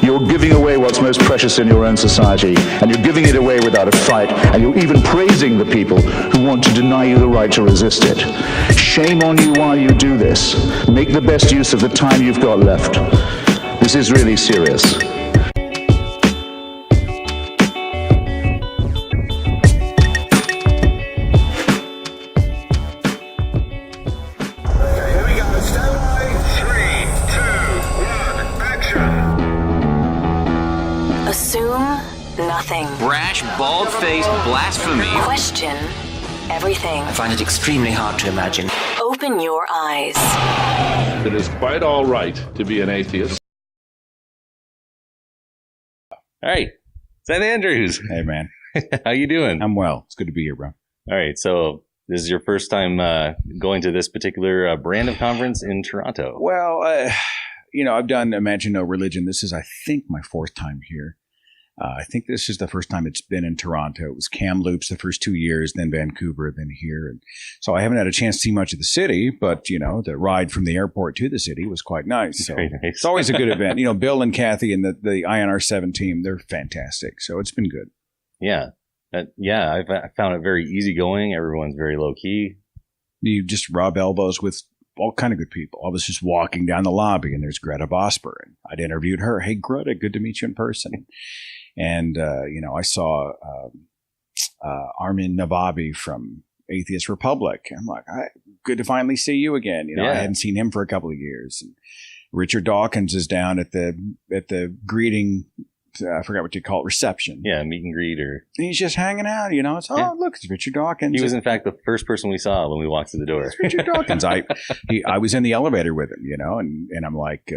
you're giving away what's most precious in your own society, and you're giving it away without a fight, and you're even praising the people who want to deny you the right to resist it. Shame on you while you do this. Make the best use of the time you've got left. This is really serious. Assume nothing. Brash, bald-faced blasphemy. Question everything. I find it extremely hard to imagine. Open your eyes. It is quite all right to be an atheist. All right, Seth Andrews. Hey, man. How you doing? I'm well. It's good to be here, bro. All right, so this is your first time going to this particular brand of conference in Toronto. Well, I've done Imagine No Religion. This is, I think, my fourth time here. I think this is the first time it's been in Toronto. It was Kamloops the first 2 years, then Vancouver, then here. And so I haven't had a chance to see much of the city, but, the ride from the airport to the city was quite nice. So Very nice. It's always a good event. Bill and Kathy and the INR 7 team, they're fantastic. So it's been good. Yeah. I found it very easygoing. Everyone's very low-key. You just rub elbows with all kind of good people. I was just walking down the lobby, and there's Greta Bosper, and I'd interviewed her. Hey, Greta, good to meet you in person. And, I saw Armin Navabi from Atheist Republic. I'm like, good to finally see you again. I hadn't seen him for a couple of years. And Richard Dawkins is down at the greeting, I forgot what you call it, reception. Yeah, meet and greet. And he's just hanging out, It's, look, it's Richard Dawkins. He was, in fact, the first person we saw when we walked through the door. It's Richard Dawkins. I was in the elevator with him, and I'm like,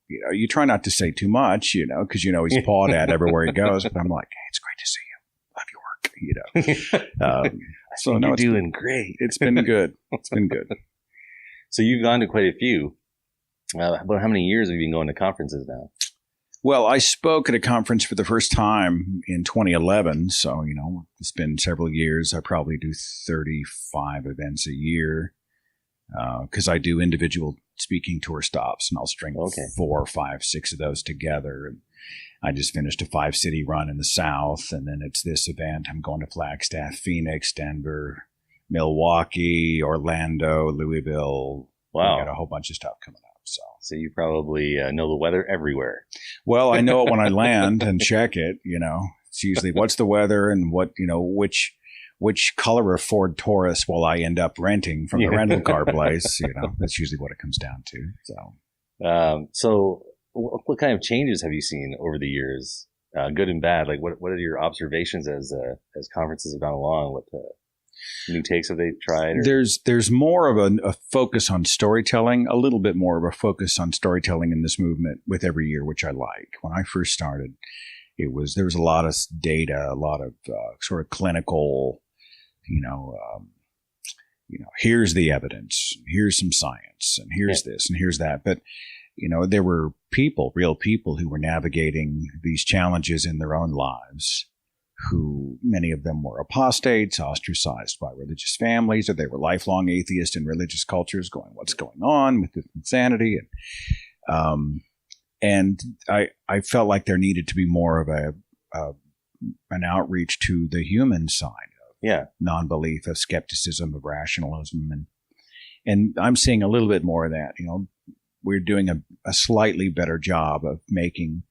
you try not to say too much, because he's pawed at everywhere he goes. But I'm like, hey, it's great to see you. Love your work, So you're doing great. It's been good. It's been good. So you've gone to quite a few. About how many years have you been going to conferences now? Well, I spoke at a conference for the first time in 2011. So, it's been several years. I probably do 35 events a year because I do individual speaking tour stops, and I'll string 4, 5, 6 of those together. And I just finished a 5-city run in the South, and then it's this event. I'm going to Flagstaff, Phoenix, Denver, Milwaukee, Orlando, Louisville. Wow. I got a whole bunch of stuff coming up. So you probably know the weather everywhere. Well, I know it when I land and check it. It's usually what's the weather and what which color of Ford Taurus will I end up renting from the rental car place. That's usually what it comes down to. So what kind of changes have you seen over the years, good and bad? Like what are your observations as conferences have gone along? What new takes have they tried? There's more of a focus on storytelling, a little bit more of a focus on storytelling in this movement with every year, which I like. When I first started, there was a lot of data, a lot of sort of clinical, here's the evidence, here's some science, and here's this, and here's that. But, there were real people who were navigating these challenges in their own lives, who many of them were apostates, ostracized by religious families, or they were lifelong atheists in religious cultures going, what's going on with this insanity? And I felt like there needed to be more of an outreach to the human side of non-belief, of skepticism, of rationalism. And I'm seeing a little bit more of that. We're doing a slightly better job of making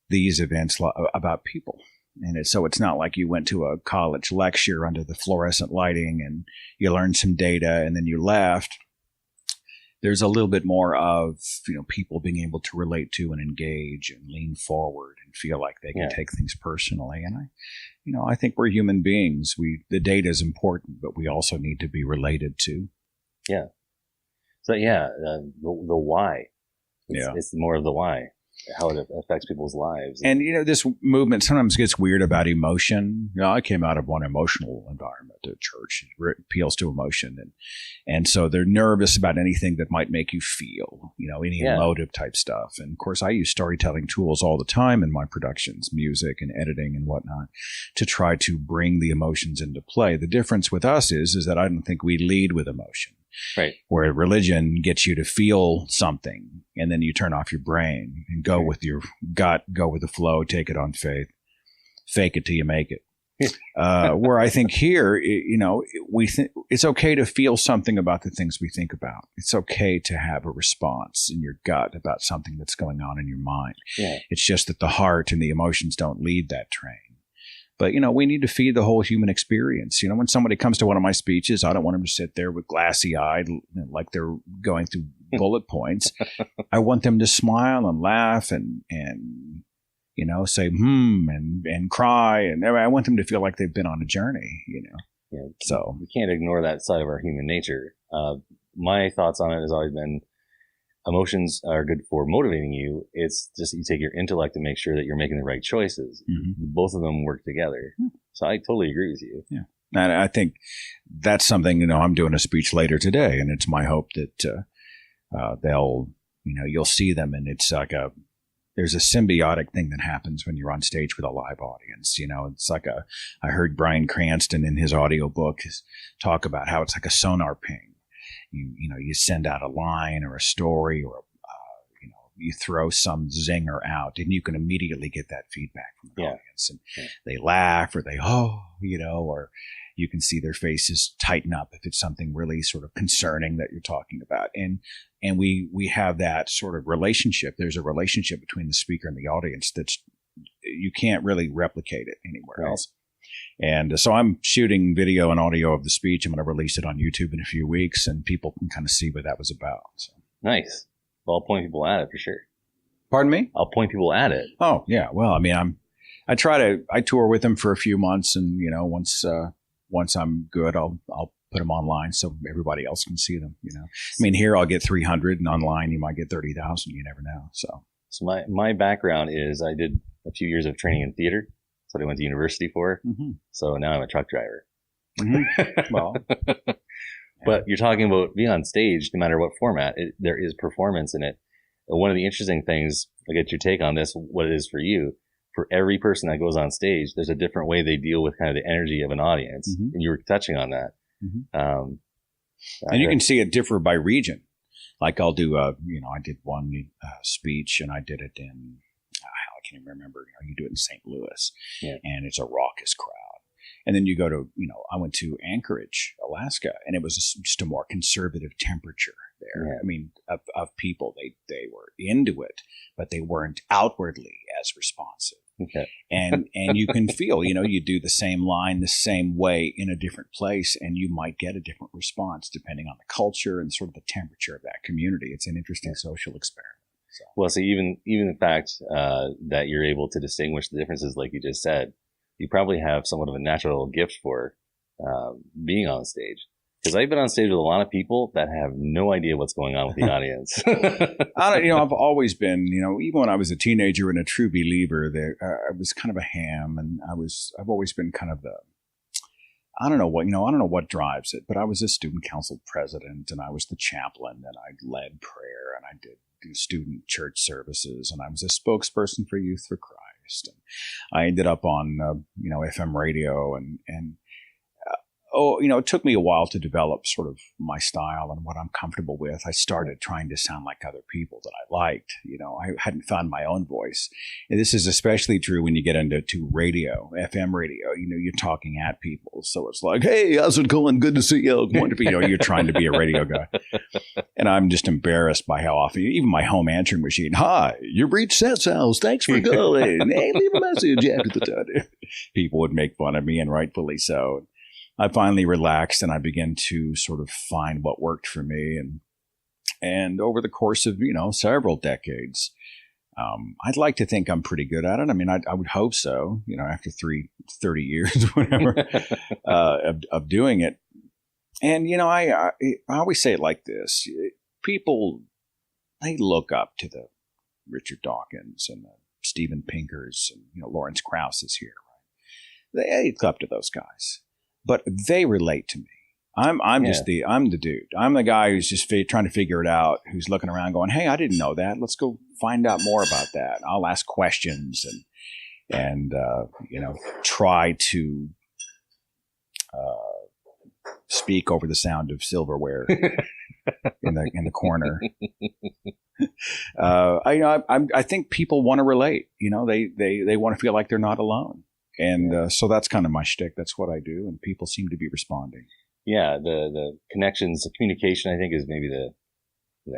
these events about people. And so it's not like you went to a college lecture under the fluorescent lighting and you learned some data and then you left. There's a little bit more of, people being able to relate to and engage and lean forward and feel like they can take things personally. And I think we're human beings. The data is important, but we also need to be related to. Yeah. So the why. It's more of the why. How it affects people's lives. And, this movement sometimes gets weird about emotion. I came out of one emotional environment at church. It appeals to emotion. And so they're nervous about anything that might make you feel, any emotive type stuff. And, of course, I use storytelling tools all the time in my productions, music and editing and whatnot, to try to bring the emotions into play. The difference with us is that I don't think we lead with emotion. Right. Where religion gets you to feel something, and then you turn off your brain and go with your gut, go with the flow, take it on faith, fake it till you make it. Where I think here, we think it's okay to feel something about the things we think about. It's okay to have a response in your gut about something that's going on in your mind. Yeah. It's just that the heart and the emotions don't lead that train. But, we need to feed the whole human experience. When somebody comes to one of my speeches, I don't want them to sit there with glassy eyed, like they're going through bullet points. I want them to smile and laugh and say, and cry. And I want them to feel like they've been on a journey, Yeah. So we can't ignore that side of our human nature. My thoughts on it has always been emotions are good for motivating you. It's just you take your intellect to make sure that you're making the right choices. Mm-hmm. Both of them work together. So I totally agree with you. Yeah. And I think that's something, I'm doing a speech later today, and it's my hope that they'll, you'll see them, and it's like there's a symbiotic thing that happens when you're on stage with a live audience. It's like I heard Bryan Cranston in his audiobook talk about how it's like a sonar ping. You send out a line or a story or, you throw some zinger out, and you can immediately get that feedback from the audience. And they laugh or they, or you can see their faces tighten up if it's something really sort of concerning that you're talking about. And we have that sort of relationship. There's a relationship between the speaker and the audience that's you can't really replicate it anywhere else. And so I'm shooting video and audio of the speech. I'm going to release it on YouTube in a few weeks, and people can kind of see what that was about. So. Nice. Well, I'll point people at it for sure. Pardon me? I'll point people at it. Oh, yeah. Well, I tour with them for a few months, and, once I'm good, I'll put them online so everybody else can see them, Here I'll get 300, and online you might get 30,000. You never know. So my background is I did a few years of training in theater. That's what I went to university for. Mm-hmm. So now I'm a truck driver. Mm-hmm. Well, but you're talking about being on stage, no matter what format, there is performance in it. And one of the interesting things, I get your take on this, what it is for you. For every person that goes on stage, there's a different way they deal with kind of the energy of an audience. Mm-hmm. And you were touching on that. Mm-hmm. And you can see it differ by region. Like I'll do I did one speech, and I did it in, I can't even remember, you do it in St. Louis, and it's a raucous crowd. And then you go to, I went to Anchorage, Alaska, and it was just a more conservative temperature there. Yeah. I mean, of people, they were into it, but they weren't outwardly as responsive. Okay. And you can feel, you do the same line the same way in a different place, and you might get a different response depending on the culture and sort of the temperature of that community. It's an interesting social experiment. So. Well, so even the fact that you're able to distinguish the differences, like you just said, you probably have somewhat of a natural gift for being on stage. Because I've been on stage with a lot of people that have no idea what's going on with the audience. I've always been, even when I was a teenager and a true believer, I was kind of a ham, and I've always been kind of I don't know what drives it, but I was a student council president, and I was the chaplain, and I led prayer, and I did student church services, and I was a spokesperson for Youth for Christ. And I ended up on, FM radio, and it took me a while to develop sort of my style and what I'm comfortable with. I started trying to sound like other people that I liked. I hadn't found my own voice. And this is especially true when you get into radio, FM radio. You're talking at people. So it's like, hey, how's it going? Good to see you. You're trying to be a radio guy. And I'm just embarrassed by how often, even my home answering machine, hi, you've reached Seth's house. Thanks for calling. Hey, leave a message after the time. People would make fun of me, and rightfully so. I finally relaxed, and I began to sort of find what worked for me. And over the course of, several decades, I'd like to think I'm pretty good at it. I mean, I would hope so, after 30 years, whatever, of doing it. And, I always say it like this. People, they look up to the Richard Dawkins and the Steven Pinkers, and, Lawrence Krauss is here, right? They look up to those guys. But they relate to me. I'm the dude. I'm the guy who's just trying to figure it out, who's looking around going, hey, I didn't know that. Let's go find out more about that. I'll ask questions and try to speak over the sound of silverware in the corner. I think people want to relate. They want to feel like they're not alone, and so that's kind of my shtick. That's what I do, and people seem to be responding. Yeah, the connections, the communication, I think, is maybe the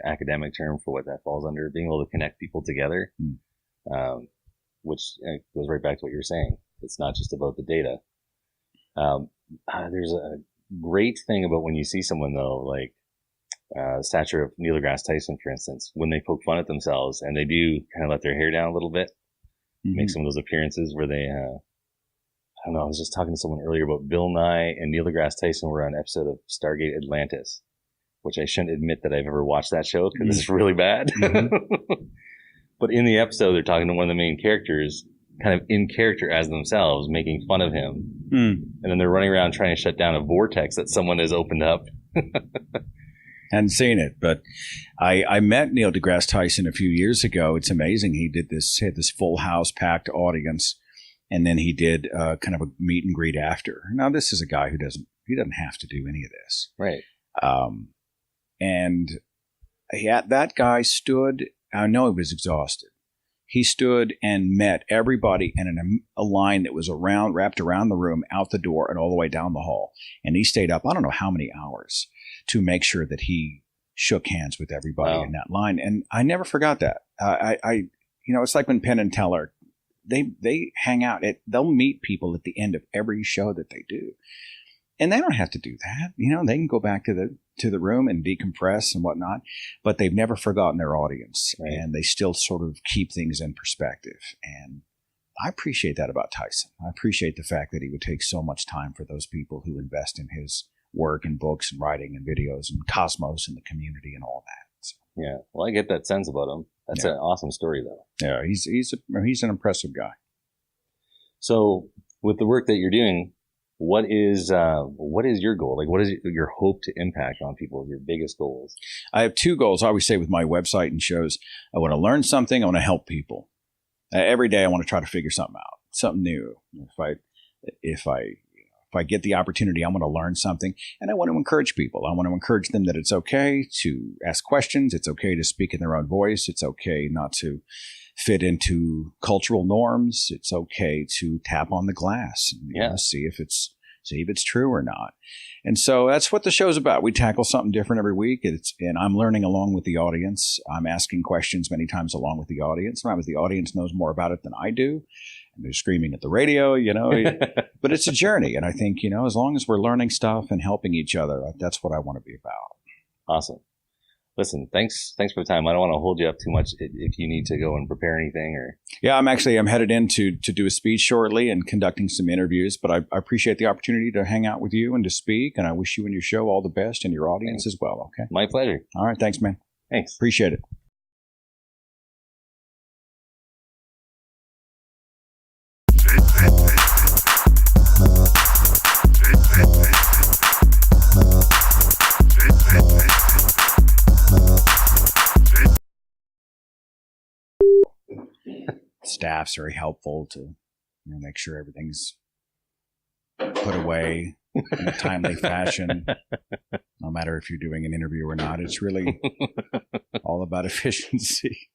academic term for what that falls under. Being able to connect people together, which goes right back to what you were saying. It's not just about the data. There's a great thing about when you see someone, though, like the stature of Neil deGrasse Tyson, for instance, when they poke fun at themselves and they do kind of let their hair down a little bit, make some of those appearances where they, I don't know, I was just talking to someone earlier about Bill Nye and Neil deGrasse Tyson were on an episode of Stargate Atlantis, which I shouldn't admit that I've ever watched that show because it's really bad. But in the episode, they're talking to one of the main characters, kind of in character as themselves, making fun of him. And then they're running around trying to shut down a vortex that someone has opened up. Hadn't seen it, but I met Neil deGrasse Tyson a few years ago. It's amazing. He had this full house, packed audience, and then he did kind of a meet and greet after. Now, this is a guy who doesn't have to do any of this. Right. And that guy stood, I know he was exhausted. He stood and met everybody in a line that was wrapped around the room, out the door, and all the way down the hall. And he stayed up, I don't know how many hours, to make sure that he shook hands with everybody in that line. And I never forgot that. It's like when Penn and Teller, they hang out. They'll meet people at the end of every show that they do. And they don't have to do that. They can go back to the room and decompress and whatnot, but they've never forgotten their audience, and they still sort of keep things in perspective. And I appreciate that about Tyson. I appreciate the fact that he would take so much time for those people who invest in his work and books and writing and videos and Cosmos and the community and all that. So, yeah. Well, I get that sense about him. That's an awesome story, though. Yeah. He's an impressive guy. So with the work that you're doing, what is your goal? Like, what is your hope to impact on people? Your biggest goals? I have two goals. I always say with my website and shows, I want to learn something. I want to help people. Every day I want to try to figure something out, something new. If I get the opportunity, I want to learn something, and I want to encourage people. I want to encourage them that it's okay to ask questions. It's okay to speak in their own voice. It's okay not to fit into cultural norms. It's okay to tap on the glass and see if it's true or not. And so that's what the show's about. We tackle something different every week, and I'm learning along with the audience. I'm asking questions many times along with the audience. Sometimes the audience knows more about it than I do, and they're screaming at the radio, but it's a journey. And I think, as long as we're learning stuff and helping each other, that's what I want to be about. Awesome. Listen, thanks for the time. I don't want to hold you up too much if you need to go and prepare anything or. Yeah, I'm headed in to do a speech shortly and conducting some interviews, but I appreciate the opportunity to hang out with you and to speak. And I wish you and your show all the best and your audience as well. Okay. My pleasure. All right. Thanks, man. Thanks. Appreciate it. Staff's very helpful to make sure everything's put away in a timely fashion, no matter if you're doing an interview or not. It's really all about efficiency.